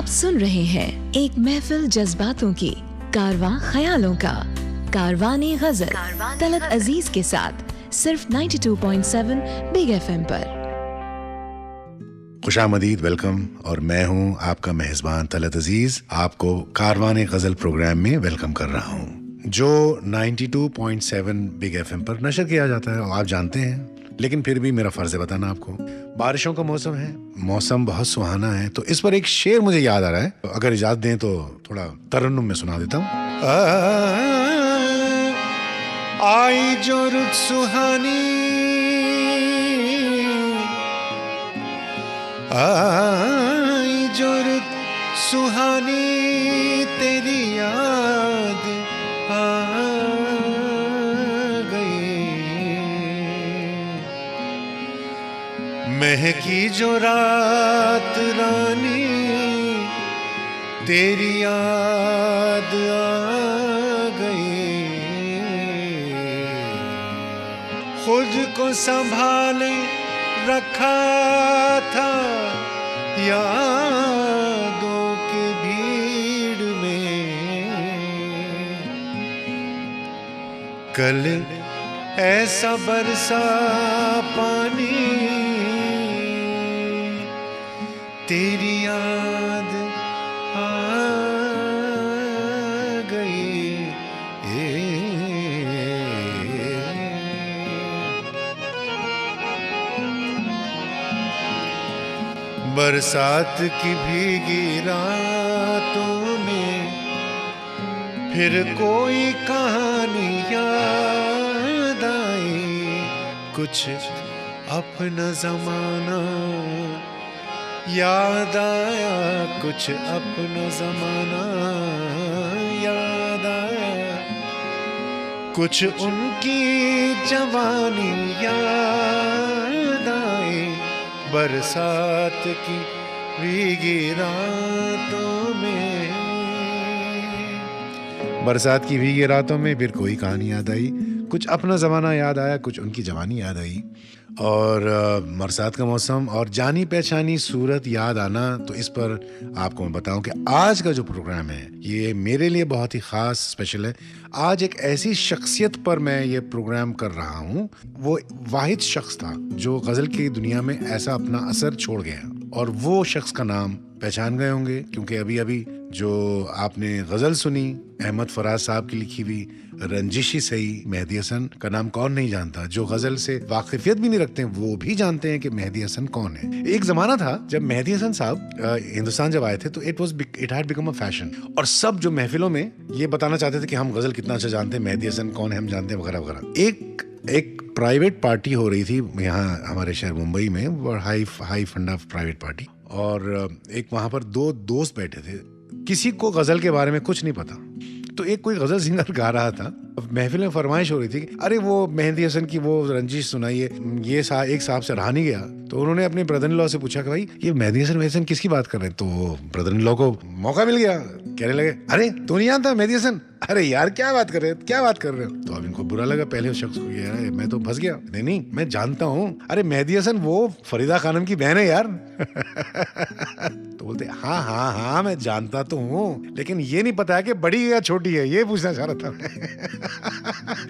आप सुन रहे हैं एक महफिल जज्बातों की, कारवां ख्यालों का, कारवाने गजल तलत अजीज के साथ सिर्फ 92.7 बिग FM पर। खुशामदीद, वेलकम। और मैं हूं आपका मेहजबान तलत अजीज, आपको कारवाने गजल प्रोग्राम में वेलकम कर रहा हूं, जो 92.7 बिग FM पर नशर किया जाता है। और आप जानते हैं, लेकिन फिर भी मेरा फर्ज है बताना आपको। बारिशों का मौसम है, मौसम बहुत सुहाना है, तो इस पर एक शेर मुझे याद आ रहा है। अगर इजाजत दें तो थोड़ा तरन्नुम में सुना देता हूँ। आई जो रुत सुहानी, आई जो रुत सुहानी, तेरी याद आ महकी जो रात रानी, तेरी याद आ गई। खुद को संभाले रखा था यादों की भीड़ में, कल ऐसा बरसा पानी, तेरी याद आ गई। बरसात की भीगी रातों में फिर कोई कहानी याद आई। कुछ अपना जमाना याद आया, कुछ अपना जमाना याद आया, कुछ उनकी जवानी याद आई। बरसात की भीगी रातों में, बरसात की भीगी रातों में फिर कोई कहानी याद आई, कुछ अपना ज़माना याद आया, कुछ उनकी जवानी याद आई। और बरसात का मौसम और जानी पहचानी सूरत याद आना, तो इस पर आपको मैं बताऊं कि आज का जो प्रोग्राम है ये मेरे लिए बहुत ही ख़ास स्पेशल है। आज एक ऐसी शख्सियत पर मैं ये प्रोग्राम कर रहा हूँ, वो वाहिद शख्स था जो गज़ल की दुनिया में ऐसा अपना असर छोड़ गया। और वो शख्स का नाम पहचान गए होंगे, क्योंकि अभी अभी जो आपने गज़ल सुनी अहमद फराज साहब की लिखी हुई रंजिशी सही, मेहदी हसन का नाम कौन नहीं जानता। जो गज़ल से वाकिफियत भी नहीं रखते हैं वो भी जानते हैं कि मेहदी हसन कौन है। एक ज़माना था जब मेहदी हसन साहब हिंदुस्तान जब आए थे तो it had become a fashion, और सब जो महफिलों में ये बताना चाहते थे कि हम गज़ल कितना अच्छा जानते हैं, मेहदी हसन कौन है हम जानते हैं, वगैरह वगैरह। एक प्राइवेट पार्टी हो रही थी यहाँ हमारे शहर मुंबई में, हाई फंडा प्राइवेट पार्टी, और एक वहाँ पर दो दोस्त बैठे थे। किसी को गज़ल के बारे में कुछ नहीं पता, तो एक कोई गज़ल सिंगर गा रहा था। महफिल में फरमाइश हो रही थी कि अरे वो मेहदी हसन की वो रंजिश सुनाइए। ये एक साहब से रहा नहीं गया, तो उन्होंने अपने ब्रदर इन लॉ से पूछा कि भाई ये मेहदी हसन किसकी बात कर रहे हैं। तो ब्रदर इन लॉ को मौका मिल गया, कहने लगे अरे तू नहीं जानता मेहदी हसन? अरे यार क्या बात कर रहे हो। तो अब इनको बुरा लगा पहले उस शख्स को, यार मैं तो फंस गया। नहीं मैं जानता हूँ, अरे मेहदी हसन वो फरीदा खानम की बहन है यार। तो बोलते हाँ मैं जानता तो हूँ, लेकिन ये नहीं पता है कि बड़ी है या छोटी है, ये पूछना चाह रहा था।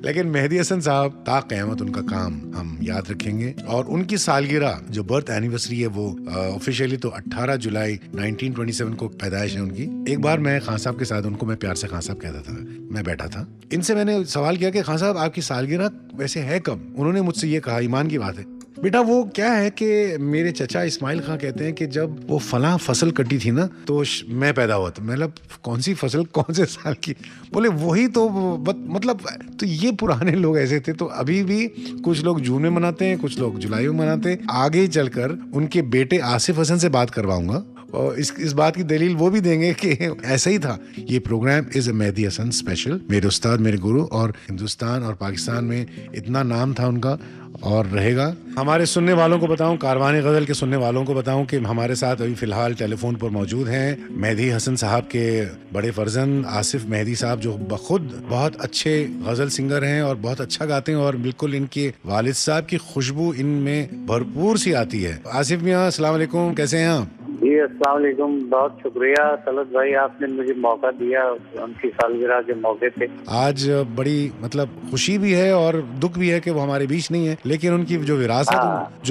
लेकिन मेहदी हसन साहब ता क़यामत उनका काम हम याद रखेंगे। और उनकी सालगिरह जो बर्थ एनिवर्सरी है वो ऑफिशियली तो 18 जुलाई 1927 को पैदाइश है उनकी। एक बार मैं खान साहब के साथ, उनको मैं प्यार से खान साहब कहता था, मैं बैठा था, इनसे मैंने सवाल किया कि खान साहब आपकी सालगिरह वैसे है कब? उन्होंने मुझसे ये कहा, ईमान की बात है बेटा, वो क्या है कि मेरे चचा इस्माइल खां कहते हैं कि जब वो फलां फसल कटी थी ना तो मैं पैदा हुआ था। मतलब कौन सी फसल, कौन से साल की? बोले वही तो, मतलब तो ये पुराने लोग ऐसे थे। तो अभी भी कुछ लोग जून में मनाते हैं, कुछ लोग जुलाई में मनाते हैं। आगे चलकर उनके बेटे आसिफ हसन से बात करवाऊंगा और इस बात की दलील वो भी देंगे कि ऐसा ही था। ये programme is a Mehdi Hasan special. मेरे उस्ताद, मेरे गुरु, और हिंदुस्तान और पाकिस्तान में इतना नाम था उनका और रहेगा। हमारे सुनने वालों को बताऊं, कारवाने गज़ल के सुनने वालों को बताऊं कि हमारे साथ अभी फिलहाल टेलीफोन पर मौजूद हैं मेहदी हसन साहब के बड़े फर्जंद आसिफ मेहदी साहब, जो खुद बहुत अच्छे गज़ल सिंगर हैं और बहुत अच्छा गाते हैं, और बिल्कुल इनके वालिद साहब की खुशबू इनमें भरपूर सी आती है। आसिफ मियाँ, अस्सलाम वालेकुम, कैसे हैं आप? जी अस्सलाम वालेकुम, बहुत शुक्रिया तलत भाई, आपने मुझे मौका दिया उनकी सालगिरह के मौके पे। आज बड़ी मतलब खुशी भी है और दुख भी है कि वो हमारे बीच नहीं है, लेकिन उनकी जो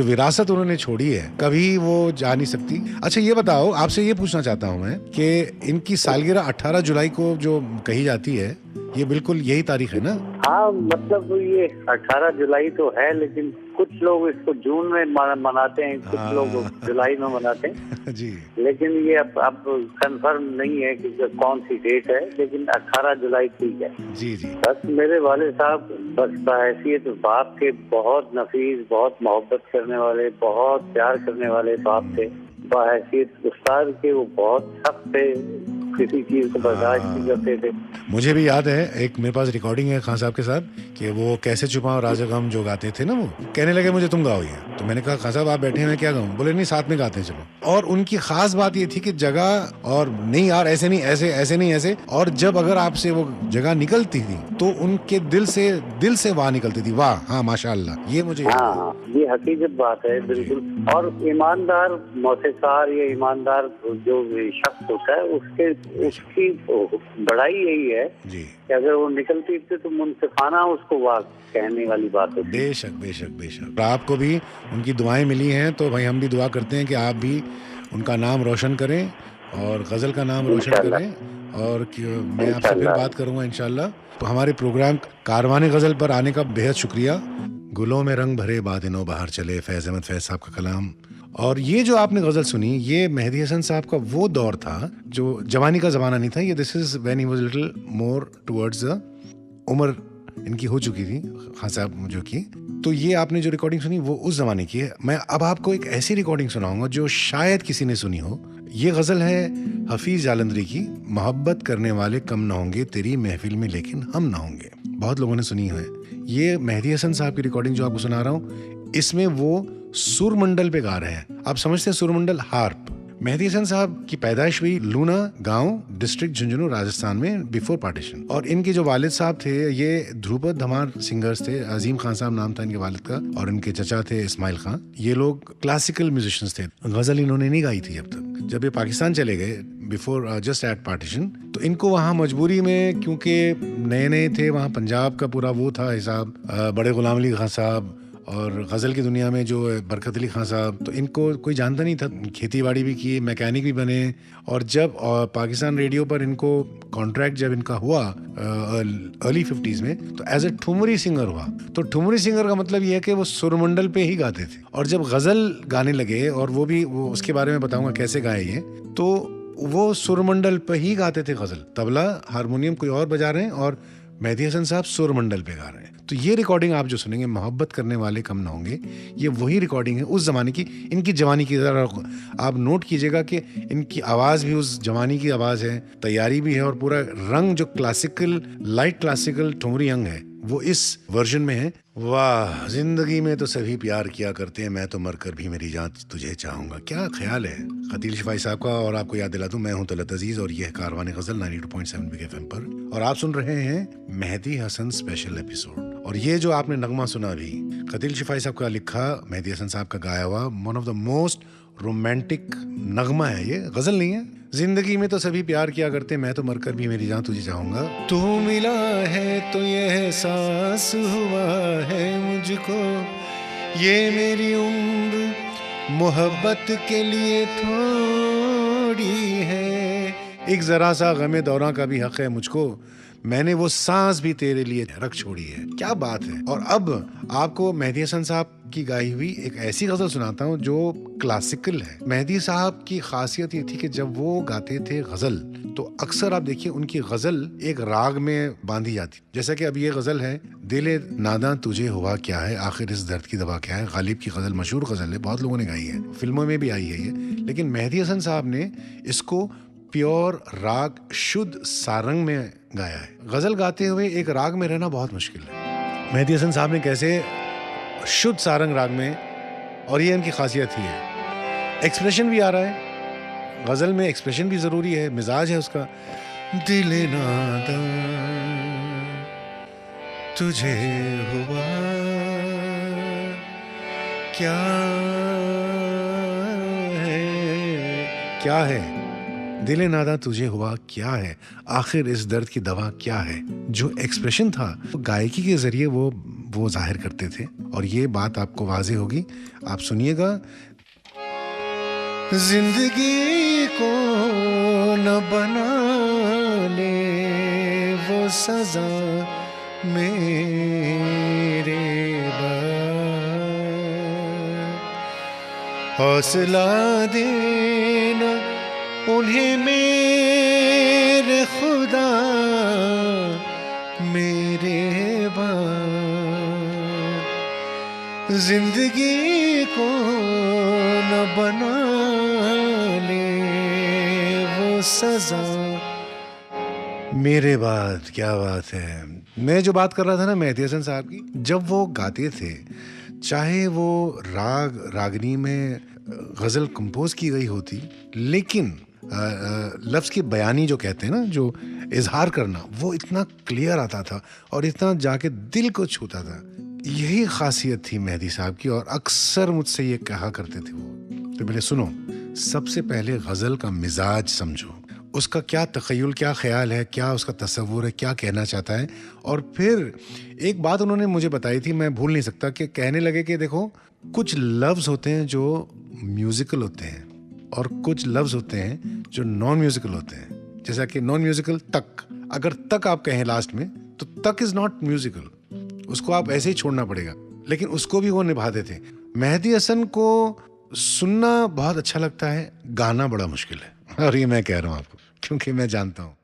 विरासत उन्होंने छोड़ी है कभी वो जा नहीं सकती। अच्छा ये बताओ, आपसे ये पूछना चाहता हूँ मैं कि इनकी सालगिरह 18 जुलाई को जो कही जाती है, ये बिल्कुल यही तारीख है ना? हाँ, मतलब ये 18 जुलाई तो है, लेकिन कुछ लोग इसको जून में मनाते हैं, कुछ लोग जुलाई में मनाते हैं। जी लेकिन ये अब कंफर्म नहीं है कि कौन सी डेट है, लेकिन 18 जुलाई ठीक है। जी जी। बस मेरे वाले साहब बस बहैसियत बाप के बहुत नफीस, बहुत मोहब्बत करने वाले, बहुत प्यार करने वाले बाप थे। बहैसियत उस्ताद के वो बहुत सख्त थे, किसी चीज को बर्दाश्त नहीं करते थे। मुझे भी याद है, एक मेरे पास रिकॉर्डिंग है खान साहब के साथ कि वो कैसे छुपाओ राज गम जो गाते थे ना, वो कहने लगे मुझे तुम गाओ ये। तो मैंने कहा खान साहब आप बैठे हैं, क्या गाऊं? बोले नहीं, साथ में गाते हैं चलो। और उनकी खास बात ये थी कि जगह और नहीं यार, ऐसे नहीं, ऐसे नहीं, ऐसे। और जब अगर आपसे वो जगह निकलती थी तो उनके दिल से वाह निकलती थी, वाह, हाँ माशाअल्लाह। ये मुझे हाँ, ये हकीकत बात है बिल्कुल। और ईमानदार मौसीकार या ईमानदार जो शख्स होता है उसकी बड़ाई यही है जी कि अगर वो निकलती थी तो मुनसिफाना उसको वाह कहने वाली बात होती है। बेशक बेशक बेशक। आपको भी उनकी दुआएं मिली हैं, तो भाई हम भी दुआ करते हैं कि आप भी उनका नाम रोशन करें और गज़ल का नाम रोशन इंशाल्लाह। करें। और मैं आपसे फिर बात करूंगा इंशाल्लाह। तो हमारे प्रोग्राम कारवाने गज़ल पर आने का बेहद शुक्रिया। गुलों में रंग भरे बादिनों बाहर चले, फैज़ अहमद फैज़ साहब का कलाम। और ये जो आपने गज़ल सुनी, ये मेहदी हसन साहब का वो दौर था जो जवानी का ज़माना नहीं था। ये this is when he was little more towards the उम्र इनकी हो चुकी थी, खान साहब जो की। तो ये आपने जो रिकॉर्डिंग सुनी वो उस जमाने की है। मैं अब आपको एक ऐसी रिकॉर्डिंग सुनाऊंगा जो शायद किसी ने सुनी हो। ये गजल है हफीज जालंधरी की, मोहब्बत करने वाले कम ना होंगे तेरी महफिल में लेकिन हम ना होंगे। बहुत लोगों ने सुनी है। ये मेहदी हसन साहब की रिकॉर्डिंग जो आपको सुना रहा हूँ, इसमें वो सुरमंडल पे गा रहे हैं। आप समझते हैं सुरमंडल, हार्प। मेहदी हसन साहब की पैदाइश हुई लूना गांव, डिस्ट्रिक्ट झुंझुनू, राजस्थान में बिफोर पार्टीशन। और इनके जो वालिद साहब थे ये ध्रुपद धमार सिंगर्स थे। अजीम खान साहब नाम था इनके वालिद का, और इनके चचा थे इस्माइल खान। ये लोग क्लासिकल म्यूजिशियंस थे। गजल इन्होंने नहीं गाई थी जब तक। जब ये पाकिस्तान चले गए बिफोर जस्ट एट पार्टीशन, तो इनको वहाँ मजबूरी में, क्योंकि नए नए थे वहाँ, पंजाब का पूरा वो था हिसाब, बड़े गुलाम अली खान साहब और गज़ल की दुनिया में जो बरकत अली खान साहब, तो इनको कोई जानता नहीं था। खेती बाड़ी भी की, मैकेनिक भी बने। और जब पाकिस्तान रेडियो पर इनको कॉन्ट्रैक्ट जब इनका हुआ अर्ली 50s में, तो एज ए ठुमरी सिंगर हुआ। तो ठुमरी सिंगर का मतलब ये है कि वो सुरमंडल पे ही गाते थे। और जब गज़ल गाने लगे, और वो उसके बारे में बताऊंगा कैसे गाए ये, तो वो सुरमंडल पे ही गाते थे गज़ल। तबला हारमोनियम कोई और बजा रहे हैं और मेहदी हसन साहब सुरमंडल पे गा रहे हैं। तो ये रिकॉर्डिंग आप जो सुनेंगे, मोहब्बत करने वाले कम ना होंगे, ये वही रिकॉर्डिंग है उस जमाने की, इनकी जवानी की। जरा आप नोट कीजिएगा कि इनकी आवाज़ भी उस जवानी की आवाज़ है, तैयारी भी है, और पूरा रंग जो क्लासिकल, लाइट क्लासिकल ठुमरी अंग है वो इस वर्जन में है। वाह, जिंदगी में तो सभी प्यार किया करते हैं, मैं तो मरकर भी मेरी जान तुझे चाहूंगा। क्या ख्याल है खतील शिफाई साहब का। और आपको याद दिला दूं, मैं हूं तलत अजीज और यह है कारवाने गजल 92.7 बिग एफएम पर, और आप सुन रहे हैं मेहदी हसन स्पेशल एपिसोड। और ये जो आपने नगमा सुना भी, खतील शिफाई साहब का लिखा, मेहदी हसन साहब का गाया हुआ, one of the most romantic नगमा है। ये गजल नहीं है। जिंदगी में तो सभी प्यार किया करते, मैं तो मरकर भी मेरी जान तुझे चाहूंगा। तू मिला है तो ये एहसास हुआ है मुझको, ये मेरी उम्र मोहब्बत के लिए थोड़ी है। एक जरा सा गमे दौरां का भी हक है मुझको, मैंने वो सांस भी तेरे लिए रख छोड़ी है। क्या बात है। और अब आपको मेहदी हसन साहब की गाई हुई एक ऐसी गजल सुनाता हूँ जो क्लासिकल है। मेहदी साहब की खासियत ये थी कि जब वो गाते थे गजल, तो अक्सर आप देखिए उनकी गजल एक राग में बांधी जाती। जैसा कि अब ये गजल है, दिले नादा तुझे हुआ क्या है, आखिर इस दर्द की दवा क्या है। गालिब की गजल मशहूर गजल है, बहुत लोगों ने गाई है, फिल्मों में भी आई है ये। लेकिन मेहदी हसन साहब ने इसको प्योर राग शुद्ध सारंग में गाया है। गजल गाते हुए एक राग में रहना बहुत मुश्किल है। मेहदी हसन साहब ने कैसे शुद्ध सारंग राग में, और ये इनकी खासियत ही है। एक्सप्रेशन भी आ रहा है, गजल में एक्सप्रेशन भी जरूरी है, मिजाज है उसका। दिले नादा तुझे हुआ क्या है, क्या है, दिले नादा तुझे हुआ क्या है, आखिर इस दर्द की दवा क्या है। जो एक्सप्रेशन था वो गायकी के जरिए वो जाहिर करते थे और ये बात आपको वाज़ेह होगी, आप सुनिएगा। जिंदगी को न बना ले वो सजा मेरे हौसला देना उन्हें मेरे खुदा मेरे जिंदगी को न बना ले वो सजा मेरे बाद। क्या बात है। मैं जो बात कर रहा था ना मेहदी हसन साहब की, जब वो गाते थे, चाहे वो रागनी में गज़ल कंपोज की गई होती, लेकिन लफ्ज़ की बयानी जो कहते हैं ना, जो इजहार करना, वो इतना क्लियर आता था और इतना जाके दिल को छूता था। यही खासियत थी मेहदी साहब की और अक्सर मुझसे ये कहा करते थे वो। तो मेरे सुनो, सबसे पहले गज़ल का मिजाज समझो, उसका क्या तख़य्युल, क्या ख्याल है, क्या उसका तसव्वुर है, क्या कहना चाहता है। और फिर एक बात उन्होंने मुझे बताई थी, मैं भूल नहीं सकता, कि कहने लगे कि देखो, कुछ लफ्ज़ होते हैं जो म्यूज़िकल होते हैं और कुछ लफ्ज़ होते हैं जो नॉन म्यूज़िकल होते हैं। जैसा कि नॉन म्यूज़िकल तक, अगर तक आप कहें लास्ट में, तो तक इज़ नॉट म्यूज़िकल, उसको आप ऐसे ही छोड़ना पड़ेगा, लेकिन उसको भी वो निभाते थे। मेहदी हसन को सुनना बहुत अच्छा लगता है, गाना बड़ा मुश्किल है, और ये मैं कह रहा हूँ आपको क्योंकि मैं जानता हूँ।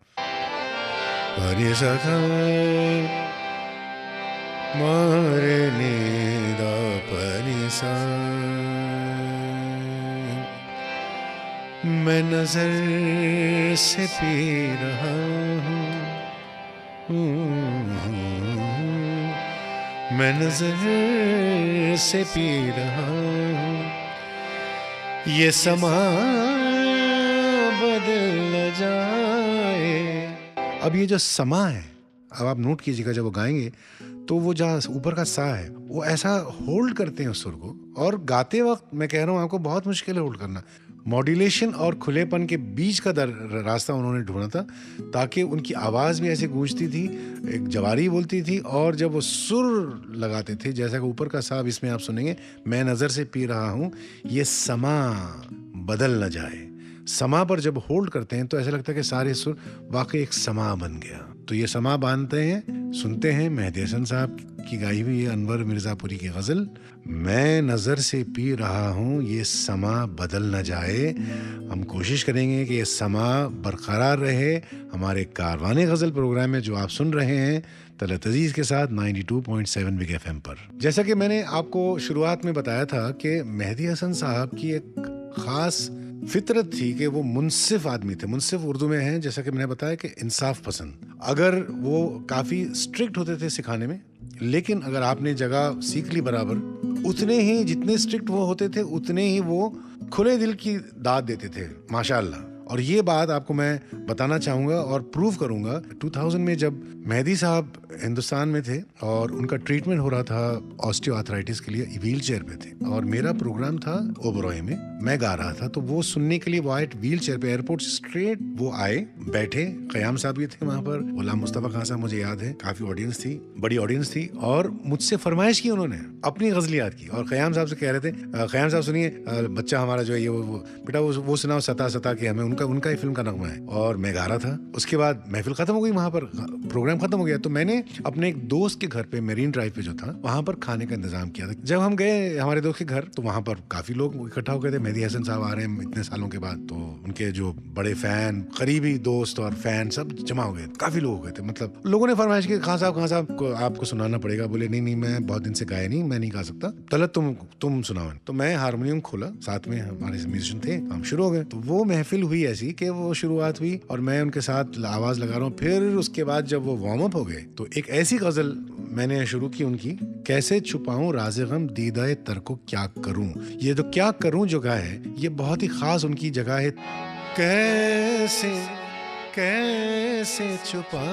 मैं नजर से पी रहा हूँ, मैं नजर से पी रहा हूँ, ये समा बदल न जाए। अब ये जो समा है, अब आप नोट कीजिएगा, जब वो गाएंगे तो वो जहाँ ऊपर का सा है, वो ऐसा होल्ड करते हैं उस सुर को, और गाते वक्त मैं कह रहा हूँ आपको बहुत मुश्किल है होल्ड करना। मॉड्यूलेशन और खुलेपन के बीच का रास्ता उन्होंने ढूंढा था, ताकि उनकी आवाज़ भी ऐसे गूंजती थी, एक जवारी बोलती थी, और जब वो सुर लगाते थे, जैसा कि ऊपर का साब इसमें आप सुनेंगे, मैं नज़र से पी रहा हूँ, ये समा बदल न जाए। समा पर जब होल्ड करते हैं तो ऐसा लगता है कि सारे सुर वाकई एक समा बन गया। तो ये समा बांधते हैं, सुनते हैं मेहदी हसन साहब की गाई हुई ये अनवर मिर्ज़ापुरी की गज़ल, मैं नज़र से पी रहा हूँ, ये समा बदल न जाए। हम कोशिश करेंगे कि ये समा बरकरार रहे हमारे कारवाने गज़ल प्रोग्राम में, जो आप सुन रहे हैं तलत अजीज़ के साथ 92.7 बिग FM पर। जैसा कि मैंने आपको शुरुआत में बताया था कि मेहदी हसन साहब की एक ख़ास फितरत थी कि वो मुनसिफ आदमी थे। मुनसिफ उर्दू में है, जैसा कि मैंने बताया, कि इंसाफ पसंद। अगर वो काफ़ी स्ट्रिक्ट होते थे सिखाने में, लेकिन अगर आपने जगह सीख ली बराबर, उतने ही जितने स्ट्रिक्ट वो होते थे, उतने ही वो खुले दिल की दाद देते थे, माशाअल्लाह। और ये बात आपको मैं बताना चाहूँगा और प्रूव करूँगा। 2000 में जब मेहदी साहब हिंदुस्तान में थे और उनका ट्रीटमेंट हो रहा था ऑस्टियोआर्थराइटिस के लिए, व्हील चेयर पे थे, और मेरा प्रोग्राम था ओबरॉय में, मैं गा रहा था, तो वो सुनने के लिए वो आए व्हील चेयर पे, एयरपोर्ट से स्ट्रेट वो आए, बैठे। क़याम साहब भी थे वहाँ पर, गुलाम मुस्तफ़ा खान साहब, मुझे याद है, काफ़ी ऑडियंस थी, बड़ी ऑडियंस थी, और मुझसे फरमाइश की उन्होंने, अपनी गज़लियात की। और क़याम साहब से कह रहे थे, क़याम साहब सुनिए, बच्चा हमारा जो है ये वो बेटा वो सुनाओ, सता सता के हमें, उनका ही फिल्म का नगमा है। और मैं गा रहा था। उसके बाद महफिल खत्म हो गई, वहां पर प्रोग्राम खत्म हो गया, तो मैंने अपने एक दोस्त के घर पे, मेरीन ड्राइव पे जो था, वहां पर खाने का इंतजाम किया था। जब हम गए हमारे दोस्त के घर, तो वहां पर काफी लोग इकट्ठा हो गए थे। मेहदी हसन साहब आ रहे हैं इतने सालों के बाद, तो उनके जो बड़े फैन, करीबी दोस्त और फैन सब जमा हो गए, काफी लोग हो गए थे। मतलब लोगों ने फरमाइश की, खान साहब को आपको सुनाना पड़ेगा। बोले नहीं, मैं बहुत दिन से गाया नहीं, मैं नहीं गा सकता, तलत तुम सुनाओ। तो मैं हारमोनियम खोला, साथ में हमारे म्यूजिशियन थे, हम शुरू हो गए। तो वो महफिल हुई ऐसी कि वो शुरुआत हुई और मैं उनके साथ आवाज लगा रहा हूँ। फिर उसके बाद जब वो वार्म अप हो गए, तो एक ऐसी गजल मैंने शुरू की उनकी, कैसे छुपाऊं राज़े गम दीदाए तर को क्या करूं। ये तो क्या करूं जो गाया है, ये बहुत ही खास उनकी जगह है। कैसे कैसे छुपाऊं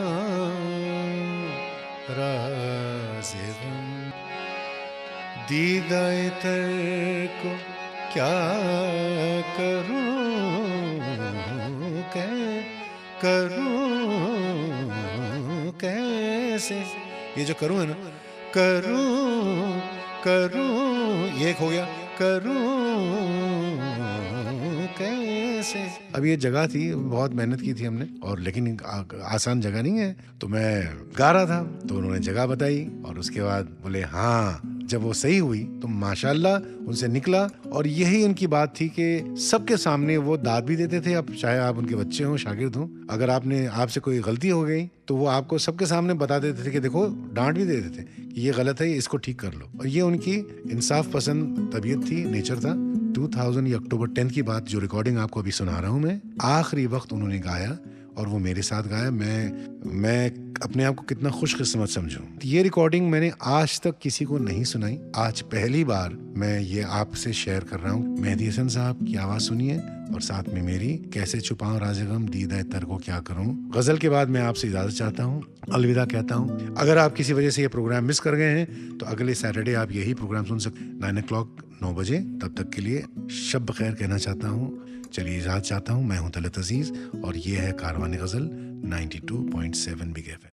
राज़े गम दीदाए तर को क्या करूं, करूं कैसे, ये जो करूं है ना, करूं ये एक हो गया, करूं कैसे। अब ये जगह थी, बहुत मेहनत की थी हमने, और लेकिन आसान जगह नहीं है, तो मैं गा रहा था, तो उन्होंने जगह बताई और उसके बाद बोले हाँ। जब वो सही हुई तो माशाल्लाह उनसे निकला, और यही उनकी बात थी कि सबके सामने वो दाद भी देते थे। अब चाहे आप उनके बच्चे हों, शागिर्द हों, अगर आपसे कोई गलती हो गई तो वो आपको सबके सामने बता देते थे कि देखो, डांट भी देते थे कि ये गलत है, इसको ठीक कर लो। और ये उनकी इंसाफ पसंद तबीयत थी, नेचर था। 2000 या अक्टूबर 10 की बात, जो रिकॉर्डिंग आपको अभी सुना रहा हूँ मैं, आखिरी वक्त उन्होंने गाया और वो मेरे साथ गाया। मैं अपने आप को कितना खुशकिस्मत समझूं। ये रिकॉर्डिंग मैंने आज तक किसी को नहीं सुनाई, आज पहली बार मैं ये आपसे शेयर कर रहा हूँ। मेहदी हसन साहब की आवाज सुनिए और साथ में मेरी, कैसे छुपाऊं राज़े गम दीदा तर को क्या करूं। गजल के बाद मैं आपसे इजाजत चाहता हूँ, अलविदा कहता हूँ। अगर आप किसी वजह से ये प्रोग्राम मिस कर गए हैं तो अगले सैटरडे आप यही प्रोग्राम सुन सकते 9 o'clock 9 बजे। तब तक के लिए शब खैर कहना चाहता हूँ, चलिए इजाजत चाहता हूँ। मैं हूँ तलत अजीज और ये है कारवान गजल 92.7 बिग एफएम।